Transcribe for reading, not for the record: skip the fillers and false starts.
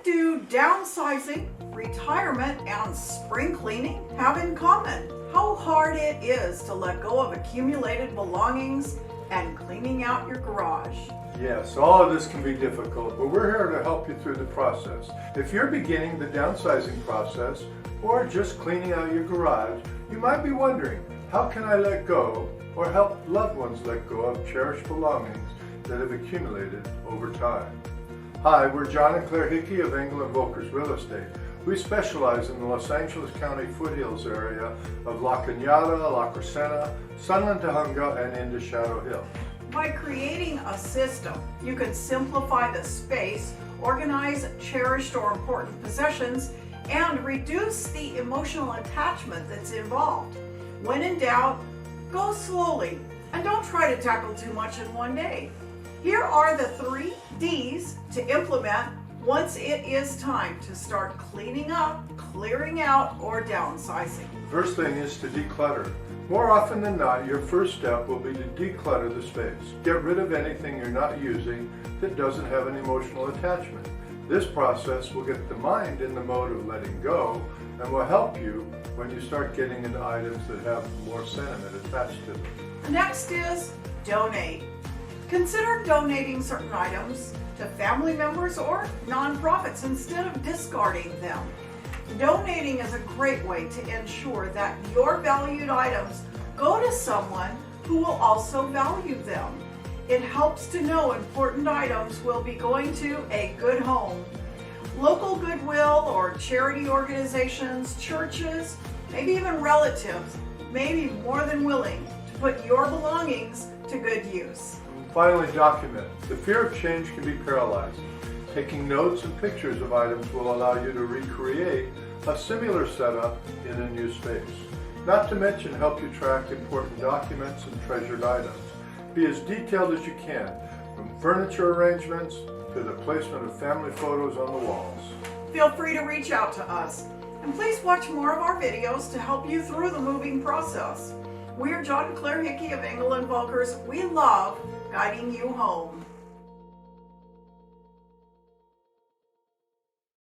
What do downsizing, retirement, and spring cleaning have in common? How hard it is to let go of accumulated belongings and cleaning out your garage. Yes, all of this can be difficult, but we're here to help you through the process. If you're beginning the downsizing process or just cleaning out your garage, you might be wondering, how can I let go or help loved ones let go of cherished belongings that have accumulated over time? Hi, we're John and Claire Hickey of Engel Voelkers Real Estate. We specialize in the Los Angeles County foothills area of La Cañada, La Crescenta, Sunland Tujunga, and into Shadow Hill. By creating a system, you can simplify the space, organize cherished or important possessions, and reduce the emotional attachment that's involved. When in doubt, go slowly and don't try to tackle too much in one day. Here are the 3 D's to implement once it is time to start cleaning up, clearing out, or downsizing. First thing is to declutter. More often than not, your first step will be to declutter the space. Get rid of anything you're not using that doesn't have an emotional attachment. This process will get the mind in the mode of letting go and will help you when you start getting into items that have more sentiment attached to them. Next is donate. Consider donating certain items to family members or nonprofits instead of discarding them. Donating is a great way to ensure that your valued items go to someone who will also value them. It helps to know important items will be going to a good home. Local goodwill or charity organizations, churches, maybe even relatives may be more than willing to put your belongings to good use. Finally, document. The fear of change can be paralyzing. Taking notes and pictures of items will allow you to recreate a similar setup in a new space. Not to mention help you track important documents and treasured items. Be as detailed as you can, from furniture arrangements to the placement of family photos on the walls. Feel free to reach out to us. And please watch more of our videos to help you through the moving process. We are John and Claire Hickey of Engel Voelkers. We love guiding you home.